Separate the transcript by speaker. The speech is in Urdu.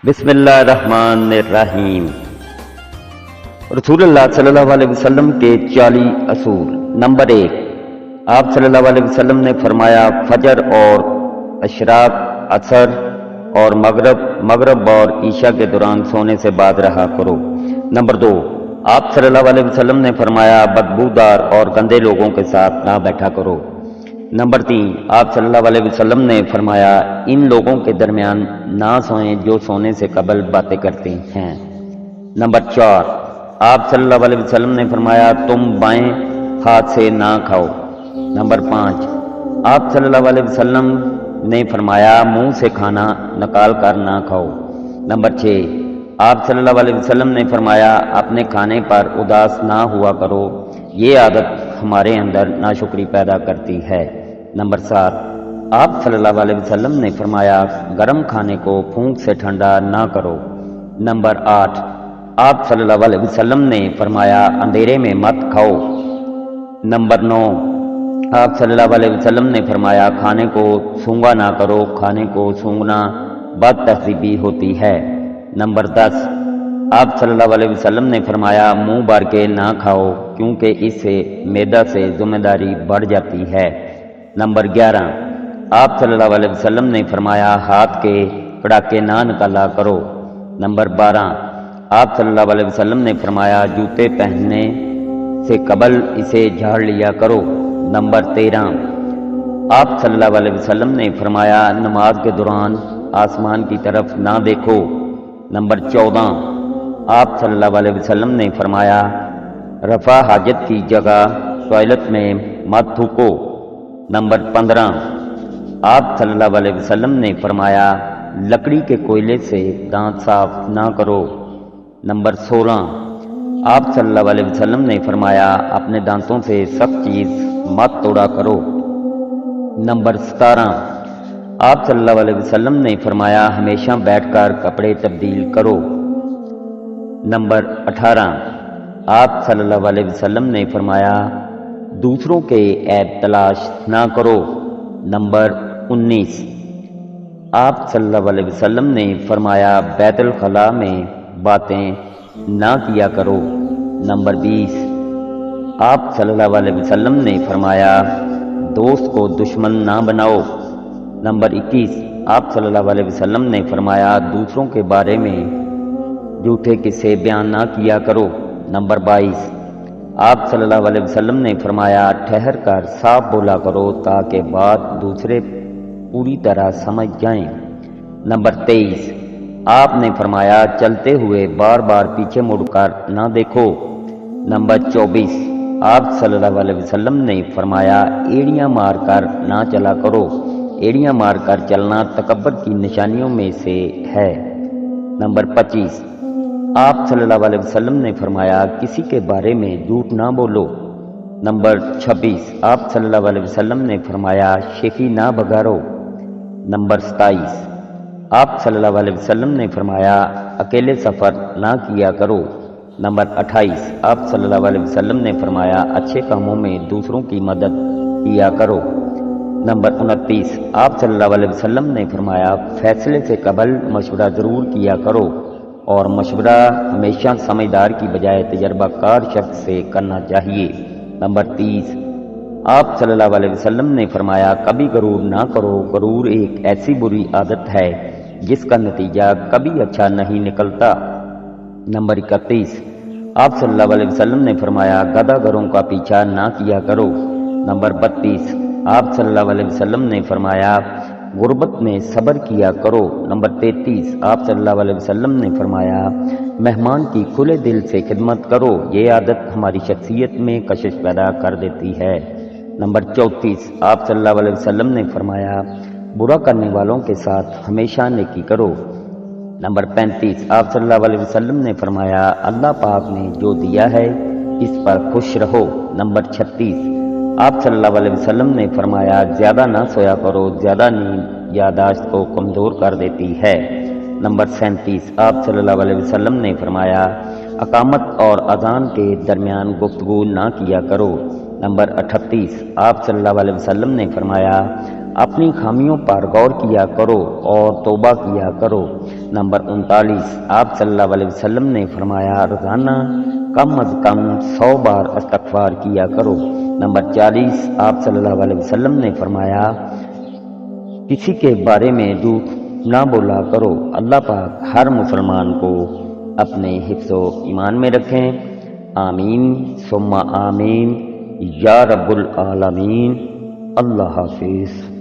Speaker 1: بسم اللہ الرحمن الرحیم۔ رسول اللہ صلی اللہ علیہ وسلم کے 40 اصول۔ نمبر 1، آپ صلی اللہ علیہ وسلم نے فرمایا فجر اور اشراق، عصر اور مغرب اور عشاء کے دوران سونے سے باز رہا کرو۔ نمبر 2، آپ صلی اللہ علیہ وسلم نے فرمایا بدبودار اور گندے لوگوں کے ساتھ نہ بیٹھا کرو۔ نمبر 3، آپ صلی اللہ علیہ وسلم نے فرمایا ان لوگوں کے درمیان نہ سوئیں جو سونے سے قبل باتیں کرتے ہیں۔ نمبر 4، آپ صلی اللہ علیہ وسلم نے فرمایا تم بائیں ہاتھ سے نہ کھاؤ۔ نمبر 5، آپ صلی اللہ علیہ وسلم نے فرمایا منہ سے کھانا نکال کر نہ کھاؤ۔ نمبر 6، آپ صلی اللہ علیہ وسلم نے فرمایا اپنے کھانے پر اداس نہ ہوا کرو، یہ عادت ہمارے اندر ناشکری پیدا کرتی ہے۔ نمبر 7، آپ صلی اللہ علیہ وسلم نے فرمایا گرم کھانے کو پھونک سے ٹھنڈا نہ کرو۔ نمبر 8، آپ صلی اللہ علیہ وسلم نے فرمایا اندھیرے میں مت کھاؤ۔ نمبر 9، آپ صلی اللہ علیہ وسلم نے فرمایا کھانے کو سونگا نہ کرو، کھانے کو سونگنا بد تہذیبی ہوتی ہے۔ نمبر 10، آپ صلی اللہ علیہ وسلم نے فرمایا منہ بھر کے نہ کھاؤ کیونکہ اس سے معدہ سے ذمہ داری بڑھ جاتی ہے۔ نمبر 11، آپ صلی اللہ علیہ وسلم نے فرمایا ہاتھ کے کڑاکے نہ نکالا کرو۔ نمبر 12، آپ صلی اللہ علیہ وسلم نے فرمایا جوتے پہننے سے قبل اسے جھاڑ لیا کرو۔ نمبر 13، آپ صلی اللہ علیہ وسلم نے فرمایا نماز کے دوران آسمان کی طرف نہ دیکھو۔ نمبر 14، آپ صلی اللہ علیہ وسلم نے فرمایا رفع حاجت کی جگہ ٹوائلٹ میں مت تھوکو۔ نمبر 15، آپ صلی اللہ علیہ وسلم نے فرمایا لکڑی کے کوئلے سے دانت صاف نہ کرو۔ نمبر 16، آپ صلی اللہ علیہ وسلم نے فرمایا اپنے دانتوں سے سخت چیز مت توڑا کرو۔ نمبر 17، آپ صلی اللہ علیہ وسلم نے فرمایا ہمیشہ بیٹھ کر کپڑے تبدیل کرو۔ نمبر 18، آپ صلی اللہ علیہ وسلم نے فرمایا دوسروں کے عیب تلاش نہ کرو۔ نمبر 19، آپ صلی اللہ علیہ وسلم نے فرمایا بیت الخلاء میں باتیں نہ کیا کرو۔ نمبر 20، آپ صلی اللہ علیہ وسلم نے فرمایا دوست کو دشمن نہ بناؤ۔ نمبر 21، آپ صلی اللہ علیہ وسلم نے فرمایا دوسروں کے بارے میں جھوٹے قصے بیان نہ کیا کرو۔ نمبر 22، آپ صلی اللہ علیہ وسلم نے فرمایا ٹھہر کر صاف بولا کرو تاکہ بات دوسرے پوری طرح سمجھ جائیں۔ نمبر 23، آپ نے فرمایا چلتے ہوئے بار بار پیچھے مڑ کر نہ دیکھو۔ نمبر 24، آپ صلی اللہ علیہ وسلم نے فرمایا ایڑیاں مار کر نہ چلا کرو، ایڑیاں مار کر چلنا تکبر کی نشانیوں میں سے ہے۔ نمبر 25، آپ صلی اللہ علیہ وسلم نے فرمایا کسی کے بارے میں جھوٹ نہ بولو۔ نمبر 26، آپ صلی اللہ علیہ وسلم نے فرمایا شیخی نہ بگاڑو۔ نمبر 27، آپ صلی اللہ علیہ وسلم نے فرمایا اکیلے سفر نہ کیا کرو۔ نمبر 28، آپ صلی اللہ علیہ وسلم نے فرمایا اچھے کاموں میں دوسروں کی مدد کیا کرو۔ نمبر 29، آپ صلی اللہ علیہ وسلم نے فرمایا فیصلے سے قبل مشورہ ضرور کیا کرو اور مشورہ ہمیشہ سمجھدار کی بجائے تجربہ کار شخص سے کرنا چاہیے۔ نمبر 30، آپ صلی اللہ علیہ وسلم نے فرمایا کبھی غرور نہ کرو، غرور ایک ایسی بری عادت ہے جس کا نتیجہ کبھی اچھا نہیں نکلتا۔ نمبر 31، آپ صلی اللہ علیہ وسلم نے فرمایا گدھا گروں کا پیچھا نہ کیا کرو۔ نمبر 32، آپ صلی اللہ علیہ وسلم نے فرمایا غربت میں صبر کیا کرو۔ نمبر 33، آپ صلی اللہ علیہ وسلم نے فرمایا مہمان کی کھلے دل سے خدمت کرو، یہ عادت ہماری شخصیت میں کشش پیدا کر دیتی ہے۔ نمبر 34، آپ صلی اللہ علیہ وسلم نے فرمایا برا کرنے والوں کے ساتھ ہمیشہ نیکی کرو۔ نمبر 35، آپ صلی اللہ علیہ وسلم نے فرمایا اللہ پاک نے جو دیا ہے اس پر خوش رہو۔ نمبر 36، آپ صلی اللہ علیہ وسلم نے فرمایا زیادہ نہ سویا کرو، زیادہ نیند یادداشت کو کمزور کر دیتی ہے۔ نمبر 37، آپ صلی اللہ علیہ وسلم نے فرمایا اقامت اور اذان کے درمیان گفتگو نہ کیا کرو۔ نمبر 38، آپ صلی اللہ علیہ وسلم نے فرمایا اپنی خامیوں پر غور کیا کرو اور توبہ کیا کرو۔ نمبر 39، آپ صلی اللہ علیہ وسلم نے فرمایا روزانہ کم از کم 100 بار استغفار کیا کرو۔ نمبر 40، آپ صلی اللہ علیہ وسلم نے فرمایا کسی کے بارے میں جھوٹ نہ بولا کرو۔ اللہ پاک ہر مسلمان کو اپنے حفظ و ایمان میں رکھیں، آمین ثم آمین یا رب العالمین۔ اللہ حافظ۔